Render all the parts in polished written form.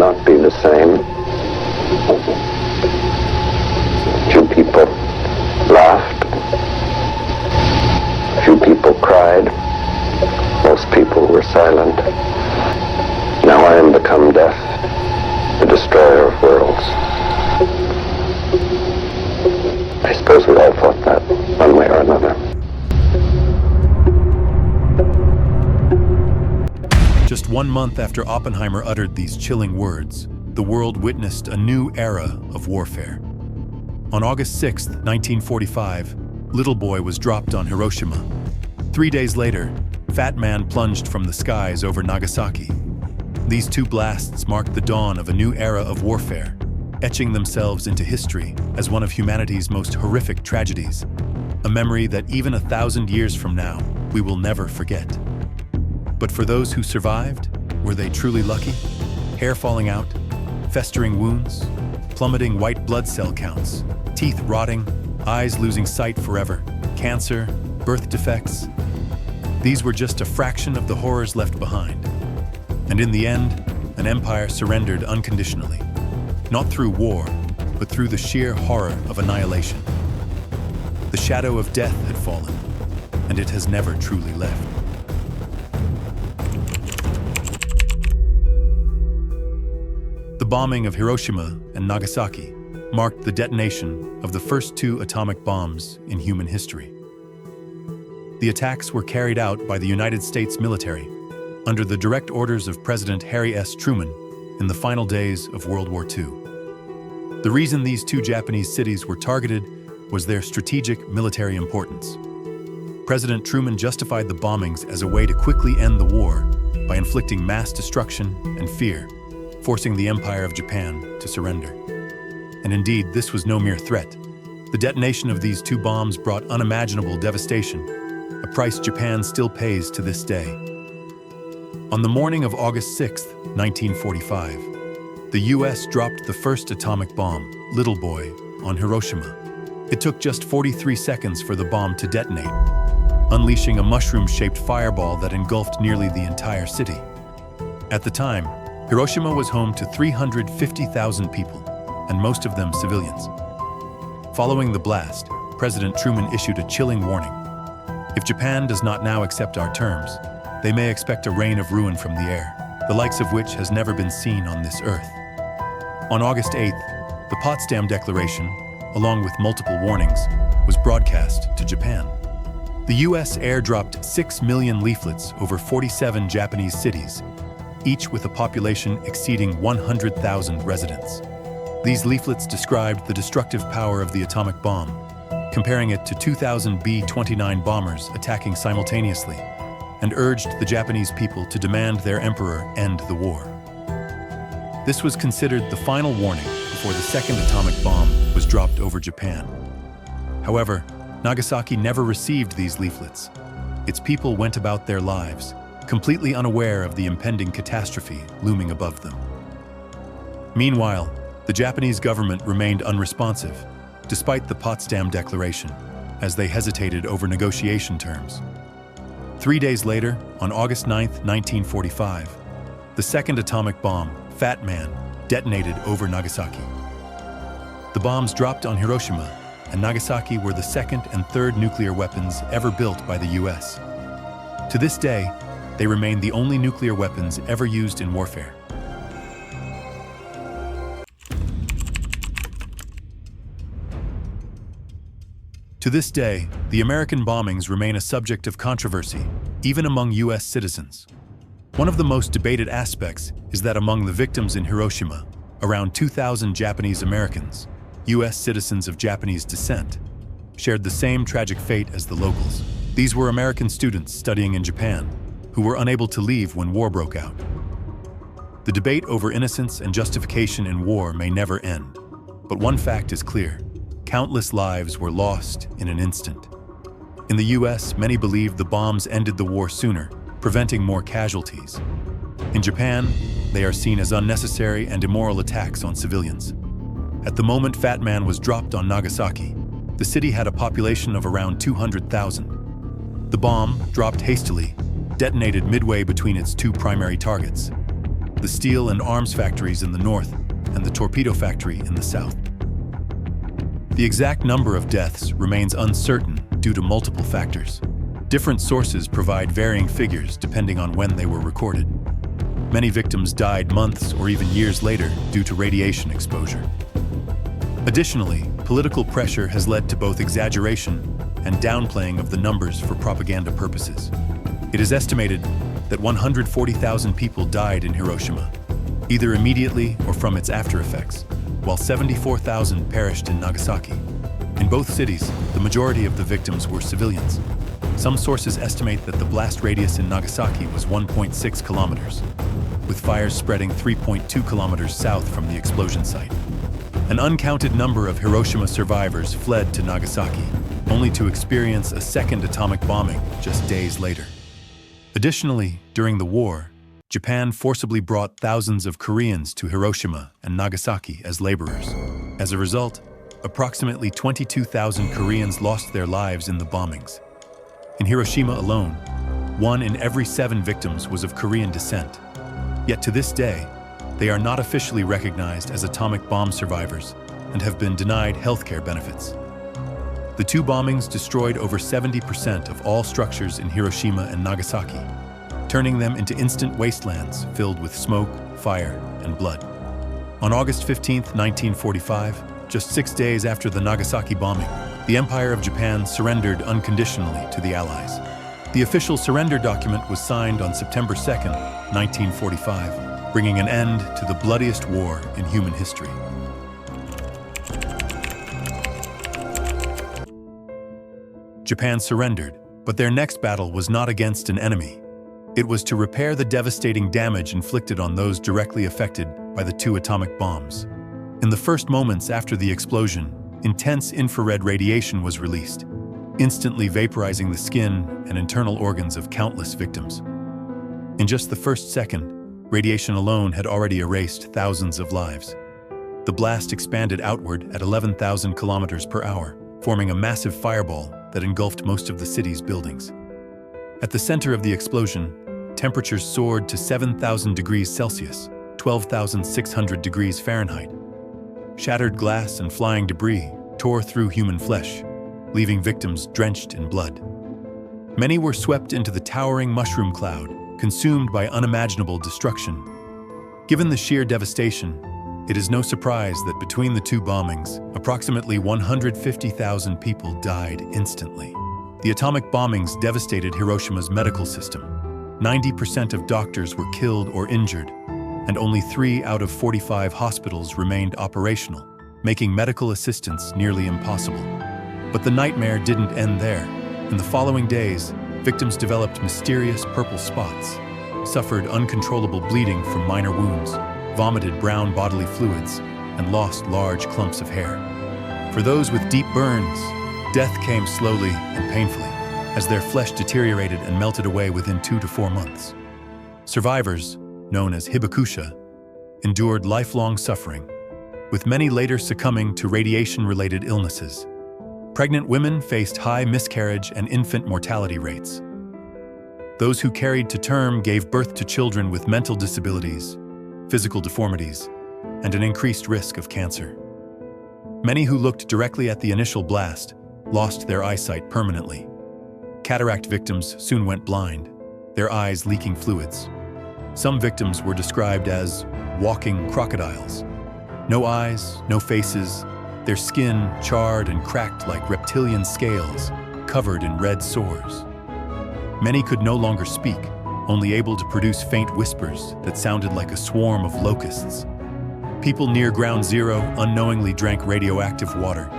not be the same. Few people laughed. Few people cried. Most people were silent. Now I am become death, the destroyer of worlds. I suppose we all thought that, one way or another. Just 1 month after Oppenheimer uttered these chilling words, the world witnessed a new era of warfare. On August 6, 1945, Little Boy was dropped on Hiroshima. 3 days later, Fat Man plunged from the skies over Nagasaki. These two blasts marked the dawn of a new era of warfare, etching themselves into history as one of humanity's most horrific tragedies, a memory that even 1,000 years from now, we will never forget. But for those who survived, were they truly lucky? Hair falling out, festering wounds, plummeting white blood cell counts, teeth rotting, eyes losing sight forever, cancer, birth defects. These were just a fraction of the horrors left behind. And in the end, an empire surrendered unconditionally, not through war, but through the sheer horror of annihilation. The shadow of death had fallen, and it has never truly left. The bombing of Hiroshima and Nagasaki marked the detonation of the first 2 atomic bombs in human history. The attacks were carried out by the United States military under the direct orders of President Harry S. Truman in the final days of World War II. The reason these 2 Japanese cities were targeted was their strategic military importance. President Truman justified the bombings as a way to quickly end the war by inflicting mass destruction and fear, forcing the Empire of Japan to surrender. And indeed, this was no mere threat. The detonation of these 2 bombs brought unimaginable devastation, a price Japan still pays to this day. On the morning of August 6, 1945, the US dropped the first atomic bomb, Little Boy, on Hiroshima. It took just 43 seconds for the bomb to detonate, unleashing a mushroom-shaped fireball that engulfed nearly the entire city. At the time, Hiroshima was home to 350,000 people, and most of them civilians. Following the blast, President Truman issued a chilling warning. If Japan does not now accept our terms, they may expect a rain of ruin from the air, the likes of which has never been seen on this earth. On August 8th, the Potsdam Declaration, along with multiple warnings, was broadcast to Japan. The US airdropped 6 million leaflets over 47 Japanese cities, each with a population exceeding 100,000 residents. These leaflets described the destructive power of the atomic bomb, comparing it to 2,000 B-29 bombers attacking simultaneously, and urged the Japanese people to demand their emperor end the war. This was considered the final warning before the second atomic bomb was dropped over Japan. However, Nagasaki never received these leaflets. Its people went about their lives, completely unaware of the impending catastrophe looming above them. Meanwhile, the Japanese government remained unresponsive, despite the Potsdam Declaration, as they hesitated over negotiation terms. 3 days later, on August 9, 1945, the second atomic bomb, Fat Man, detonated over Nagasaki. The bombs dropped on Hiroshima and Nagasaki were the second and third nuclear weapons ever built by the US. To this day, they remain the only nuclear weapons ever used in warfare. To this day, the American bombings remain a subject of controversy, even among US citizens. One of the most debated aspects is that among the victims in Hiroshima, around 2,000 Japanese Americans, US citizens of Japanese descent, shared the same tragic fate as the locals. These were American students studying in Japan, who were unable to leave when war broke out. The debate over innocence and justification in war may never end, but one fact is clear. Countless lives were lost in an instant. In the US, many believed the bombs ended the war sooner, preventing more casualties. In Japan, they are seen as unnecessary and immoral attacks on civilians. At the moment Fat Man was dropped on Nagasaki, the city had a population of around 200,000. The bomb, dropped hastily, detonated midway between its two primary targets. the steel and arms factories in the north, and the torpedo factory in the south. The exact number of deaths remains uncertain due to multiple factors. Different sources provide varying figures depending on when they were recorded. Many victims died months or even years later due to radiation exposure. Additionally, political pressure has led to both exaggeration and downplaying of the numbers for propaganda purposes. It is estimated that 140,000 people died in Hiroshima, either immediately or from its aftereffects, while 74,000 perished in Nagasaki. In both cities, the majority of the victims were civilians. Some sources estimate that the blast radius in Nagasaki was 1.6 kilometers, with fires spreading 3.2 kilometers south from the explosion site. An uncounted number of Hiroshima survivors fled to Nagasaki, only to experience a second atomic bombing just days later. Additionally, during the war, Japan forcibly brought thousands of Koreans to Hiroshima and Nagasaki as laborers. As a result, approximately 22,000 Koreans lost their lives in the bombings. In Hiroshima alone, 1 in every 7 victims was of Korean descent. Yet to this day, they are not officially recognized as atomic bomb survivors and have been denied healthcare benefits. The 2 bombings destroyed over 70% of all structures in Hiroshima and Nagasaki, turning them into instant wastelands filled with smoke, fire, and blood. On August 15, 1945, just 6 days after the Nagasaki bombing, the Empire of Japan surrendered unconditionally to the Allies. The official surrender document was signed on September 2, 1945, bringing an end to the bloodiest war in human history. Japan surrendered, but their next battle was not against an enemy. It was to repair the devastating damage inflicted on those directly affected by the 2 atomic bombs. In the first moments after the explosion, intense infrared radiation was released, instantly vaporizing the skin and internal organs of countless victims. In just the first second, radiation alone had already erased thousands of lives. The blast expanded outward at 11,000 kilometers per hour, forming a massive fireball that engulfed most of the city's buildings. At the center of the explosion, temperatures soared to 7,000 degrees Celsius, 12,600 degrees Fahrenheit. Shattered glass and flying debris tore through human flesh, leaving victims drenched in blood. Many were swept into the towering mushroom cloud, consumed by unimaginable destruction. Given the sheer devastation, it is no surprise that between the 2 bombings, approximately 150,000 people died instantly. The atomic bombings devastated Hiroshima's medical system. 90% of doctors were killed or injured, and only 3 out of 45 hospitals remained operational, making medical assistance nearly impossible. But the nightmare didn't end there. In the following days, victims developed mysterious purple spots, suffered uncontrollable bleeding from minor wounds, vomited brown bodily fluids, and lost large clumps of hair. For those with deep burns, death came slowly and painfully, as their flesh deteriorated and melted away within 2 to 4 months. Survivors, known as hibakusha, endured lifelong suffering, with many later succumbing to radiation-related illnesses. Pregnant women faced high miscarriage and infant mortality rates. Those who carried to term gave birth to children with mental disabilities, physical deformities, and an increased risk of cancer. Many who looked directly at the initial blast lost their eyesight permanently. Cataract victims soon went blind, their eyes leaking fluids. Some victims were described as walking crocodiles. No eyes, no faces, their skin charred and cracked like reptilian scales, covered in red sores. Many could no longer speak, only able to produce faint whispers that sounded like a swarm of locusts. People near Ground Zero unknowingly drank radioactive water.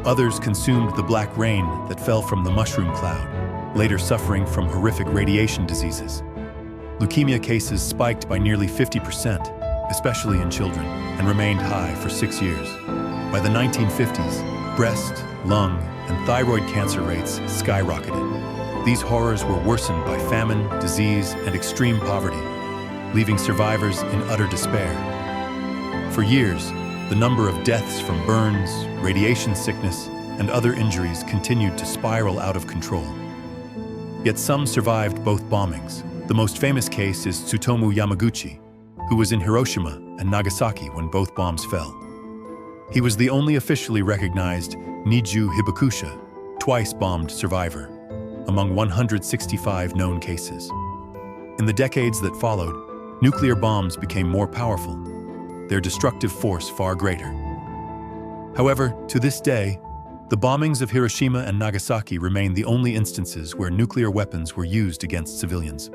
Others consumed the black rain that fell from the mushroom cloud, later suffering from horrific radiation diseases. Leukemia cases spiked by nearly 50%, especially in children, and remained high for 6 years. By the 1950s, breast, lung, and thyroid cancer rates skyrocketed. These horrors were worsened by famine, disease, and extreme poverty, leaving survivors in utter despair. For years, the number of deaths from burns, radiation sickness, and other injuries continued to spiral out of control. Yet some survived both bombings. The most famous case is Tsutomu Yamaguchi, who was in Hiroshima and Nagasaki when both bombs fell. He was the only officially recognized Niju Hibakusha, twice-bombed survivor, among 165 known cases. In the decades that followed, nuclear bombs became more powerful, their destructive force far greater. However, to this day, the bombings of Hiroshima and Nagasaki remain the only instances where nuclear weapons were used against civilians.